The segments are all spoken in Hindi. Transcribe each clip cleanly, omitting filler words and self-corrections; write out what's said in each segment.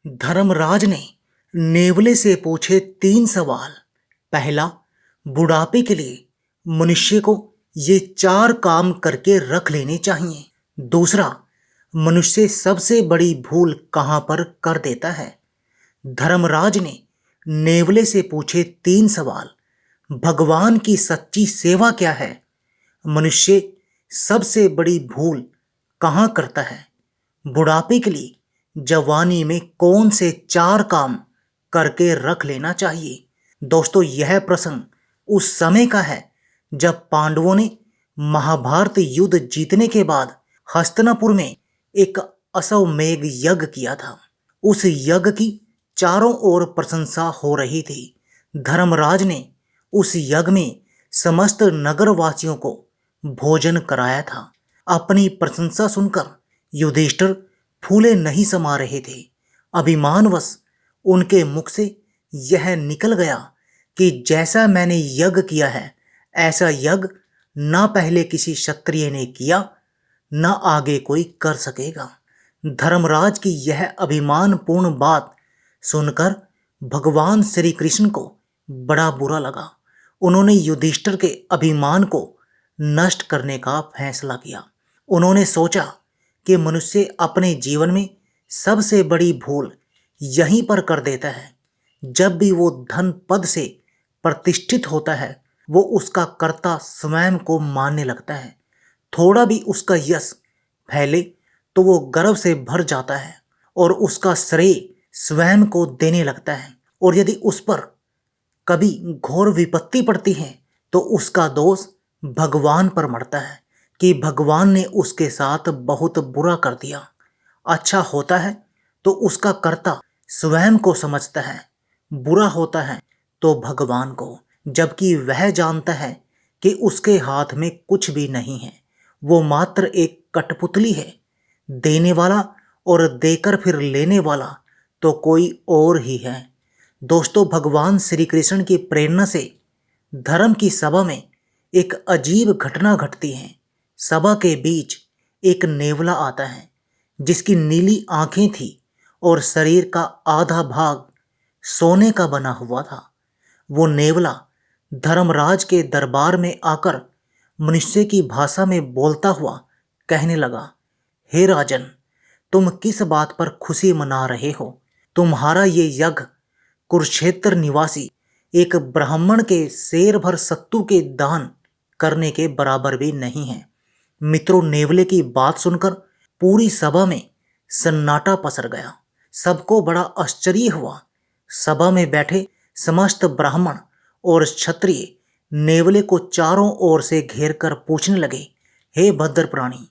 धर्मराज ने नेवले से पूछे 3 सवाल। पहला, बुढ़ापे के लिए मनुष्य को ये 4 काम करके रख लेने चाहिए। दूसरा, मनुष्य सबसे बड़ी भूल कहाँ पर कर देता है। धर्मराज ने नेवले से पूछे 3 सवाल। भगवान की सच्ची सेवा क्या है। मनुष्य सबसे बड़ी भूल कहाँ करता है। बुढ़ापे के लिए जवानी में कौन से 4 काम करके रख लेना चाहिए। दोस्तों, यह प्रसंग उस समय का है जब पांडवों ने महाभारत युद्ध जीतने के बाद हस्तिनापुर में एक अश्वमेध यज्ञ किया था। उस यज्ञ की चारों ओर प्रशंसा हो रही थी। धर्मराज ने उस यज्ञ में समस्त नगरवासियों को भोजन कराया था। अपनी प्रशंसा सुनकर युधिष्ठिर फूले नहीं समा रहे थे। अभिमानवश उनके मुख से यह निकल गया कि जैसा मैंने यज्ञ किया है ऐसा यज्ञ न पहले किसी क्षत्रिय ने किया न आगे कोई कर सकेगा। धर्मराज की यह अभिमानपूर्ण बात सुनकर भगवान श्री कृष्ण को बड़ा बुरा लगा। उन्होंने युधिष्ठिर के अभिमान को नष्ट करने का फैसला किया। उन्होंने सोचा कि मनुष्य अपने जीवन में सबसे बड़ी भूल यहीं पर कर देता है। जब भी वो धन पद से प्रतिष्ठित होता है वो उसका कर्ता स्वयं को मानने लगता है। थोड़ा भी उसका यश फैले तो वो गर्व से भर जाता है और उसका श्रेय स्वयं को देने लगता है। और यदि उस पर कभी घोर विपत्ति पड़ती है तो उसका दोष भगवान पर मरता है कि भगवान ने उसके साथ बहुत बुरा कर दिया। अच्छा होता है तो उसका कर्ता स्वयं को समझता है, बुरा होता है तो भगवान को, जबकि वह जानता है कि उसके हाथ में कुछ भी नहीं है। वो मात्र एक कठपुतली है। देने वाला और देकर फिर लेने वाला तो कोई और ही है। दोस्तों, भगवान श्री कृष्ण की प्रेरणा से धर्म की सभा में एक अजीब घटना घटती है। सभा के बीच एक नेवला आता है जिसकी नीली आंखें थी और शरीर का आधा भाग सोने का बना हुआ था। वो नेवला धर्मराज के दरबार में आकर मनुष्य की भाषा में बोलता हुआ कहने लगा, हे राजन, तुम किस बात पर खुशी मना रहे हो। तुम्हारा ये यज्ञ कुरुक्षेत्र निवासी एक ब्राह्मण के शेर भर सत्तू के दान करने के बराबर भी नहीं है। मित्रों, नेवले की बात सुनकर पूरी सभा में सन्नाटा पसर गया। सबको बड़ा आश्चर्य हुआ। सभा में बैठे समस्त ब्राह्मण और क्षत्रिय नेवले को चारों ओर से घेर कर पूछने लगे, हे भद्र प्राणी,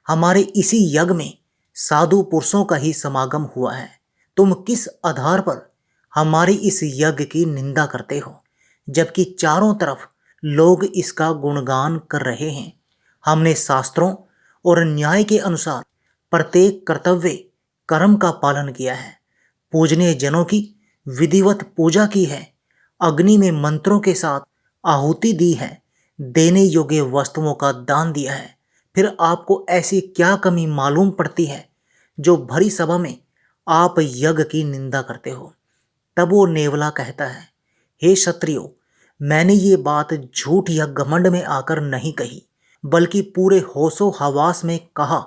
हमारे इसी यज्ञ में साधु पुरुषों का ही समागम हुआ है। तुम किस आधार पर हमारी इस यज्ञ की निंदा करते हो, जबकि चारों तरफ लोग इसका गुणगान कर रहे हैं। हमने शास्त्रों और न्याय के अनुसार प्रत्येक कर्तव्य कर्म का पालन किया है। पूजनीय जनों की विधिवत पूजा की है। अग्नि में मंत्रों के साथ आहुति दी है। देने योग्य वस्तुओं का दान दिया है। फिर आपको ऐसी क्या कमी मालूम पड़ती है जो भरी सभा में आप यज्ञ की निंदा करते हो। तब वो नेवला कहता है, हे क्षत्रियो, मैंने ये बात झूठ या घमंड में आकर नहीं कही, बल्कि पूरे होशो हवास में कहा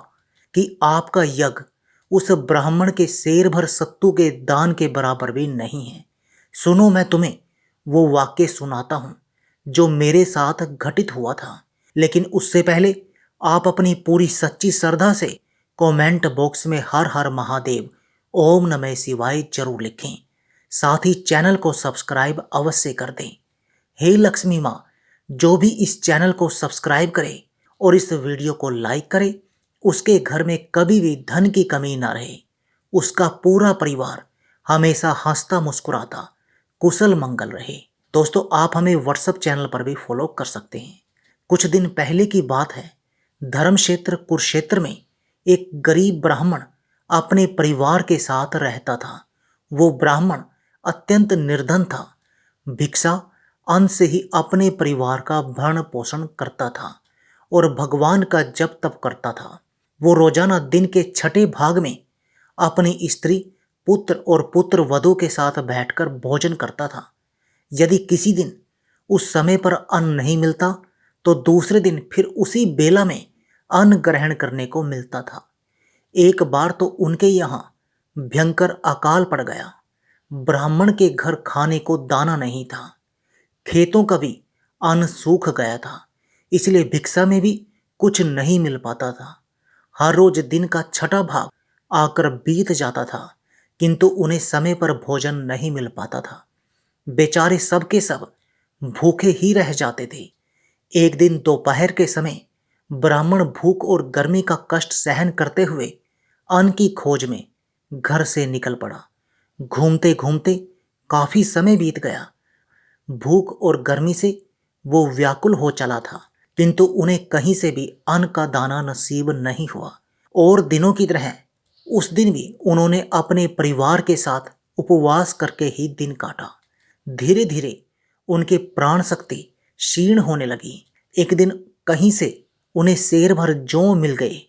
कि आपका यज्ञ उस ब्राह्मण के शेर भर सत्तू के दान के बराबर भी नहीं है। सुनो, मैं तुम्हें वो वाक्य सुनाता हूँ जो मेरे साथ घटित हुआ था। लेकिन उससे पहले आप अपनी पूरी सच्ची श्रद्धा से कमेंट बॉक्स में हर हर महादेव, ओम नमः शिवाय जरूर लिखें। साथ ही चैनल को सब्सक्राइब अवश्य कर दें। हे लक्ष्मी माँ, जो भी इस चैनल को सब्सक्राइब करे और इस वीडियो को लाइक करे, उसके घर में कभी भी धन की कमी ना रहे। उसका पूरा परिवार हमेशा हंसता मुस्कुराता कुशल मंगल रहे। दोस्तों, आप हमें व्हाट्सएप चैनल पर भी फॉलो कर सकते हैं। कुछ दिन पहले की बात है। धर्म क्षेत्र कुरुक्षेत्र में एक गरीब ब्राह्मण अपने परिवार के साथ रहता था। वो ब्राह्मण अत्यंत निर्धन था। भिक्षा अन्न से ही अपने परिवार का भरण पोषण करता था और भगवान का जप तप करता था। वो रोजाना दिन के छठे भाग में अपनी स्त्री पुत्र और पुत्र वधू के साथ बैठकर भोजन करता था। यदि किसी दिन उस समय पर अन्न नहीं मिलता तो दूसरे दिन फिर उसी बेला में अन्न ग्रहण करने को मिलता था। एक बार तो उनके यहाँ भयंकर अकाल पड़ गया। ब्राह्मण के घर खाने को दाना नहीं था, खेतों का भी अन्न सूख गया था, इसलिए भिक्षा में भी कुछ नहीं मिल पाता था। हर रोज दिन का छठा भाग आकर बीत जाता था, किंतु उन्हें समय पर भोजन नहीं मिल पाता था। बेचारे सब के सब भूखे ही रह जाते थे। एक दिन दोपहर के समय ब्राह्मण भूख और गर्मी का कष्ट सहन करते हुए अन्न की खोज में घर से निकल पड़ा। घूमते घूमते काफी समय बीत गया। भूख और गर्मी से वो व्याकुल हो चला था, किंतु उन्हें कहीं से भी अन्न का दाना नसीब नहीं हुआ। और दिनों की तरह उस दिन भी उन्होंने अपने परिवार के साथ उपवास करके ही दिन काटा। धीरे धीरे उनके प्राण शक्ति क्षीण होने लगी। एक दिन कहीं से उन्हें सेर भर जौ मिल गए।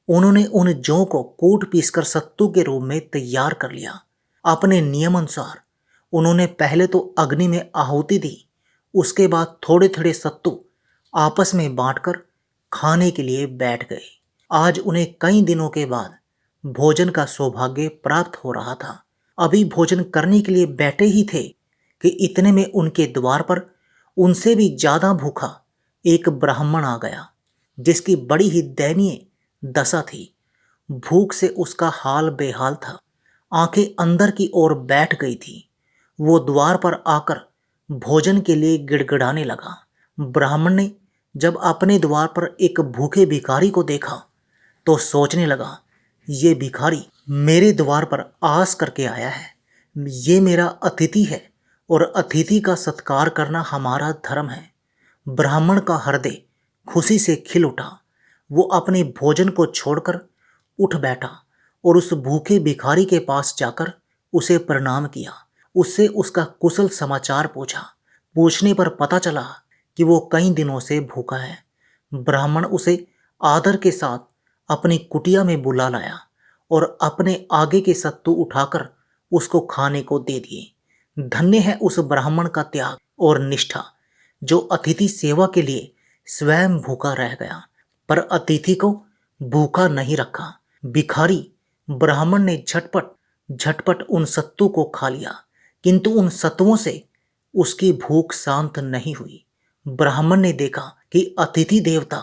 उन्होंने उन जौ को कूट पीसकर सत्तू के रूप में तैयार कर लिया। अपने नियम अनुसार उन्होंने पहले तो अग्नि में आहुति दी, उसके बाद थोड़े थोड़े सत्तू आपस में बांटकर खाने के लिए बैठ गए। आज उन्हें कई दिनों के बाद भोजन का सौभाग्य प्राप्त हो रहा था। अभी भोजन करने के लिए बैठे ही थे कि इतने में उनके द्वार पर उनसे भी ज्यादा भूखा एक ब्राह्मण आ गया, जिसकी बड़ी ही दयनीय दशा थी। भूख से उसका हाल बेहाल था, आंखें अंदर की ओर बैठ गई थी। वो द्वार पर आकर भोजन के लिए गिड़गिड़ाने लगा। ब्राह्मण ने जब अपने द्वार पर एक भूखे भिखारी को देखा तो सोचने लगा, ये भिखारी मेरे द्वार पर आस करके आया है, ये मेरा अतिथि है और अतिथि का सत्कार करना हमारा धर्म है। ब्राह्मण का हृदय खुशी से खिल उठा। वो अपने भोजन को छोड़कर उठ बैठा और उस भूखे भिखारी के पास जाकर उसे प्रणाम किया। उससे उसका कुशल समाचार पूछा। पूछने पर पता चला कि वो कई दिनों से भूखा है। ब्राह्मण उसे आदर के साथ अपनी कुटिया में बुला लाया और अपने आगे के सत्तू उठाकर उसको खाने को दे दिए। धन्य है उस ब्राह्मण का त्याग और निष्ठा, जो अतिथि सेवा के लिए स्वयं भूखा रह गया पर अतिथि को भूखा नहीं रखा। भिखारी ब्राह्मण ने झटपट झटपट उन सत्तू को खा लिया, किंतु उन सत्तुओं से उसकी भूख शांत नहीं हुई। ब्राह्मण ने देखा कि अतिथि देवता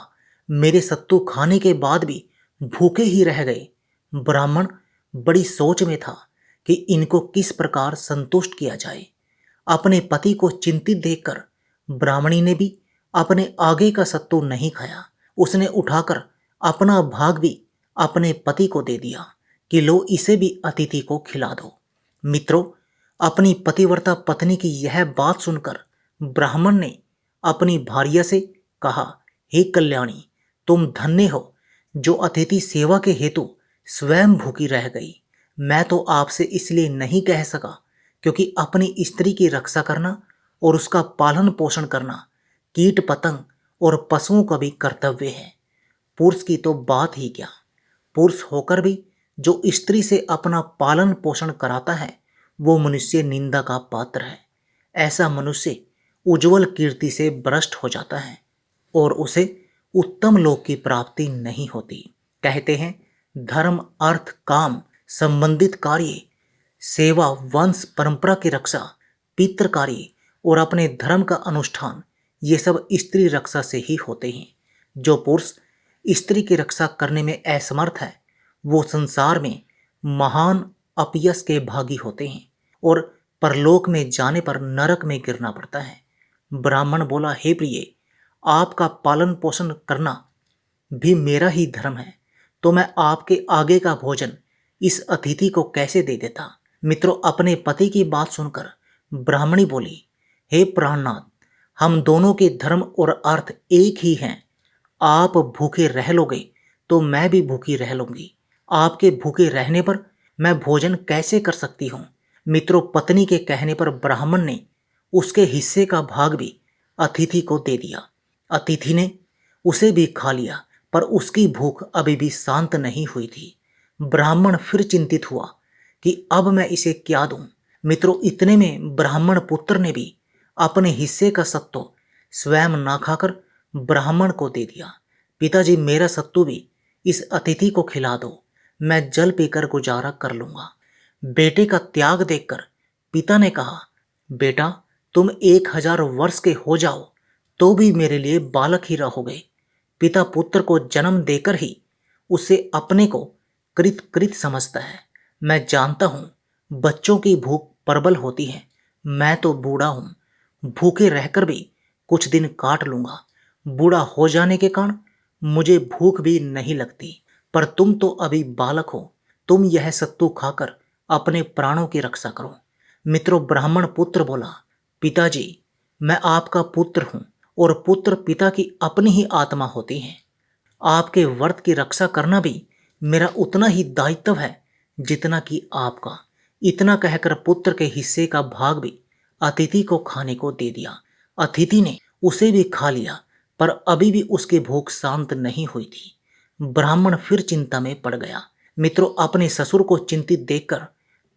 मेरे सत्तू खाने के बाद भी भूखे ही रह गए। ब्राह्मण बड़ी सोच में था कि इनको किस प्रकार संतुष्ट किया जाए। अपने पति को चिंतित देखकर ब्राह्मणी ने भी अपने आगे का सत्तू नहीं खाया। उसने उठाकर अपना भाग भी अपने पति को दे दिया कि लो, इसे भी अतिथि को खिला दो। मित्रों, अपनी पतिव्रता पत्नी की यह बात सुनकर ब्राह्मण ने अपनी भार्या से कहा, हे कल्याणी, तुम धन्य हो जो अतिथि सेवा के हेतु स्वयं भूखी रह गई। मैं तो आपसे इसलिए नहीं कह सका क्योंकि अपनी स्त्री की रक्षा करना और उसका पालन पोषण करना कीट पतंग और पशुओं का भी कर्तव्य है। पुरुष की तो बात ही क्या, पुरुष होकर भी जो स्त्री से अपना पालन पोषण कराता है वो मनुष्य निंदा का पात्र है। ऐसा मनुष्य उज्जवल कीर्ति से भ्रष्ट हो जाता है और उसे उत्तम लोक की प्राप्ति नहीं होती। कहते हैं, धर्म अर्थ काम संबंधित कार्य, सेवा, वंश परंपरा की रक्षा, पितृ कार्य और अपने धर्म का अनुष्ठान, ये सब स्त्री रक्षा से ही होते हैं। जो पुरुष स्त्री की रक्षा करने में असमर्थ है वो संसार में महान अपयश के भागी होते हैं और परलोक में जाने पर नरक में गिरना पड़ता है। ब्राह्मण बोला, हे प्रिय, आपका पालन पोषण करना भी मेरा ही धर्म है, तो मैं आपके आगे का भोजन इस अतिथि को कैसे दे देता। मित्रों, अपने पति की बात सुनकर ब्राह्मणी बोली, हे प्राणनाथ, हम दोनों के धर्म और अर्थ एक ही हैं। आप भूखे रह लोगे तो मैं भी भूखी रह लूंगी। आपके भूखे रहने पर मैं भोजन कैसे कर सकती हूँ। मित्रों, पत्नी के कहने पर ब्राह्मण ने उसके हिस्से का भाग भी अतिथि को दे दिया। अतिथि ने उसे भी खा लिया पर उसकी भूख अभी भी शांत नहीं हुई थी। ब्राह्मण फिर चिंतित हुआ कि अब मैं इसे क्या दूं। मित्रों, इतने में ब्राह्मण पुत्र ने भी अपने हिस्से का सत्तू स्वयं ना खाकर ब्राह्मण को दे दिया। पिताजी, मेरा सत्तू भी इस अतिथि को खिला दो, मैं जल पीकर गुजारा कर लूंगा। बेटे का त्याग देखकर पिता ने कहा, बेटा, तुम 1000 वर्ष के हो जाओ तो भी मेरे लिए बालक ही रहोगे। पिता पुत्र को जन्म देकर ही उसे अपने को कृत समझता है। मैं जानता हूं बच्चों की भूख प्रबल होती है। मैं तो बूढ़ा हूं, भूखे रहकर भी कुछ दिन काट लूंगा। बूढ़ा हो जाने के कारण मुझे भूख भी नहीं लगती। पर तुम तो अभी बालक हो, तुम यह सत्तू खाकर अपने प्राणों की रक्षा करो। मित्रों, ब्राह्मण पुत्र बोला, पिताजी, मैं आपका पुत्र हूं और पुत्र पिता की अपनी ही आत्मा होती है। आपके व्रत की रक्षा करना भी मेरा उतना ही दायित्व है जितना कि आपका। इतना कहकर पुत्र के हिस्से का भाग भी अतिथि को खाने को दे दिया। अतिथि ने उसे भी खा लिया, पर अभी भी उसकी भूख शांत नहीं हुई थी। ब्राह्मण फिर चिंता में पड़ गया। मित्रों, अपने ससुर को चिंतित देखकर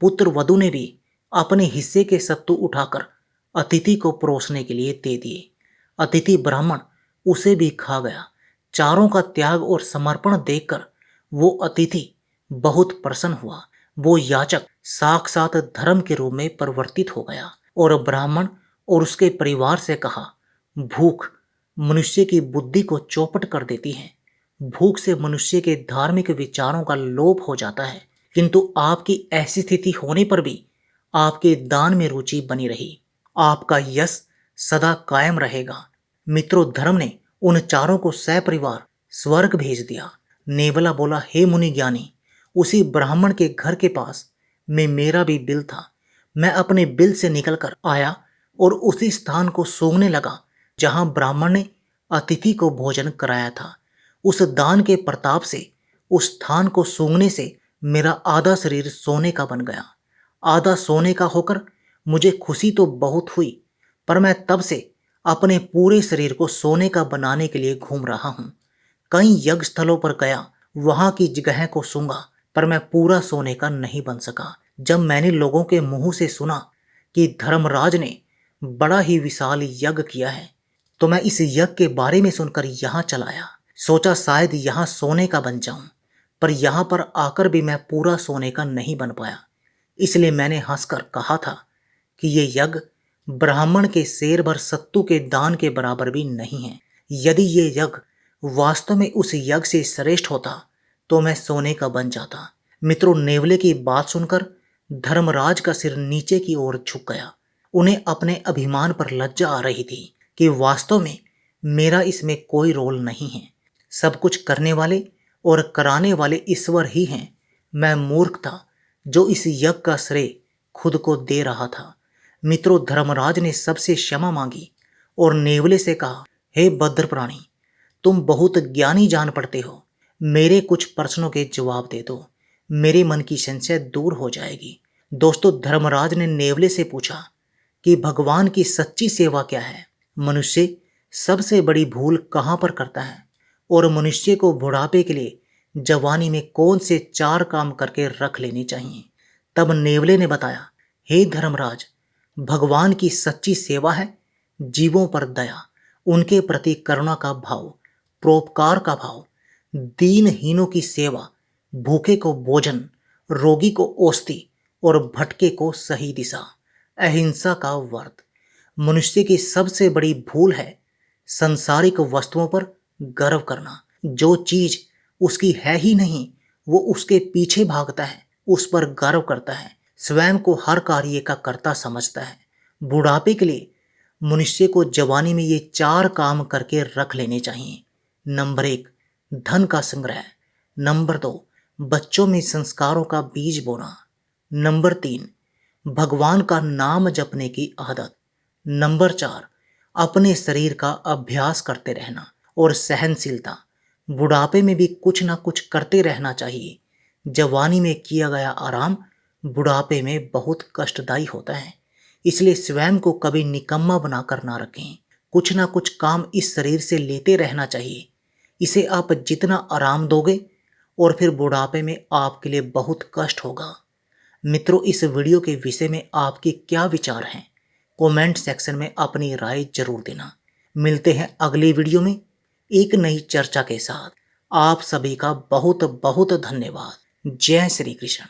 पुत्र वधु ने भी अपने हिस्से के सत्तू उठाकर अतिथि को परोसने के लिए दे दिए। अतिथि ब्राह्मण उसे भी खा गया। चारों का त्याग और समर्पण देखकर वो अतिथि बहुत प्रसन्न हुआ। वो याचक साक्षात धर्म के रूप में परिवर्तित हो गया और ब्राह्मण और उसके परिवार से कहा, भूख मनुष्य की बुद्धि को चौपट कर देती है। भूख से मनुष्य के धार्मिक विचारों का लोप हो जाता है, किंतु आपकी ऐसी स्थिति होने पर भी आपके दान में रुचि बनी रही। आपका यश सदा कायम रहेगा। मित्रों, धर्म ने उन चारों को सपरिवार स्वर्ग भेज दिया। नेवला बोला, हे मुनि ज्ञानी, उसी ब्राह्मण के घर के पास में मेरा भी बिल था। मैं अपने बिल से निकलकर आया और उसी स्थान को सूंघने लगा जहां ब्राह्मण ने अतिथि को भोजन कराया था। उस दान के प्रताप से उस स्थान को सूंघने से मेरा आधा शरीर सोने का बन गया। आधा सोने का होकर मुझे खुशी तो बहुत हुई, पर मैं तब से अपने पूरे शरीर को सोने का बनाने के लिए घूम रहा हूँ। कई यज्ञ स्थलों पर गया, वहां की जगह को सूंघा, पर मैं पूरा सोने का नहीं बन सका। जब मैंने लोगों के मुंह से सुना कि धर्मराज ने बड़ा ही विशाल यज्ञ किया है, तो मैं इस यज्ञ के बारे में सुनकर यहाँ चला आया। सोचा शायद यहाँ सोने का बन जाऊं, पर यहाँ पर आकर भी मैं पूरा सोने का नहीं बन पाया। इसलिए मैंने हंसकर कहा था कि ये यज्ञ ब्राह्मण के शेर भर सत्तू के दान के बराबर भी नहीं है। यदि ये यज्ञ वास्तव में उस यज्ञ से श्रेष्ठ होता तो मैं सोने का बन जाता। मित्रों, नेवले की बात सुनकर धर्मराज का सिर नीचे की ओर झुक गया। उन्हें अपने अभिमान पर लज्जा आ रही थी कि वास्तव में मेरा इसमें कोई रोल नहीं है। सब कुछ करने वाले और कराने वाले ईश्वर ही हैं। मैं मूर्ख था जो इस यज्ञ का श्रेय खुद को दे रहा था। मित्रों, धर्मराज ने सबसे क्षमा मांगी और नेवले से कहा, हे भद्र प्राणी, तुम बहुत ज्ञानी जान पड़ते हो। मेरे कुछ प्रश्नों के जवाब दे दो, मेरे मन की संशय दूर हो जाएगी। दोस्तों, धर्मराज ने नेवले से पूछा कि भगवान की सच्ची सेवा क्या है। मनुष्य सबसे बड़ी भूल कहाँ पर करता है और मनुष्य को बुढ़ापे के लिए जवानी में कौन से 4 काम करके रख लेने चाहिए। तब नेवले ने बताया, हे धर्मराज, भगवान की सच्ची सेवा है जीवों पर दया, उनके प्रति करुणा का भाव, परोपकार का भाव, दीनहीनों की सेवा, भूखे को भोजन, रोगी को औषधि और भटके को सही दिशा, अहिंसा का व्रत। मनुष्य की सबसे बड़ी भूल है संसारिक वस्तुओं पर गर्व करना। जो चीज उसकी है ही नहीं वो उसके पीछे भागता है, उस पर गर्व करता है, स्वयं को हर कार्य का कर्ता समझता है। बुढ़ापे के लिए मनुष्य को जवानी में ये 4 काम करके रख लेने चाहिए। नंबर 1, धन का संग्रह। नंबर 2, बच्चों में संस्कारों का बीज बोना। नंबर 3, भगवान का नाम जपने की आदत। नंबर 4, अपने शरीर का अभ्यास करते रहना और सहनशीलता। बुढ़ापे में भी कुछ ना कुछ करते रहना चाहिए। जवानी में किया गया आराम बुढ़ापे में बहुत कष्टदायी होता है, इसलिए स्वयं को कभी निकम्मा बनाकर ना रखें। कुछ ना कुछ काम इस शरीर से लेते रहना चाहिए। इसे आप जितना आराम दोगे और फिर बुढ़ापे में आपके लिए बहुत कष्ट होगा। मित्रों, इस वीडियो के विषय में आपके क्या विचार हैं? कमेंट सेक्शन में अपनी राय जरूर देना। मिलते हैं अगली वीडियो में एक नई चर्चा के साथ। आप सभी का बहुत बहुत धन्यवाद। जय श्री कृष्ण।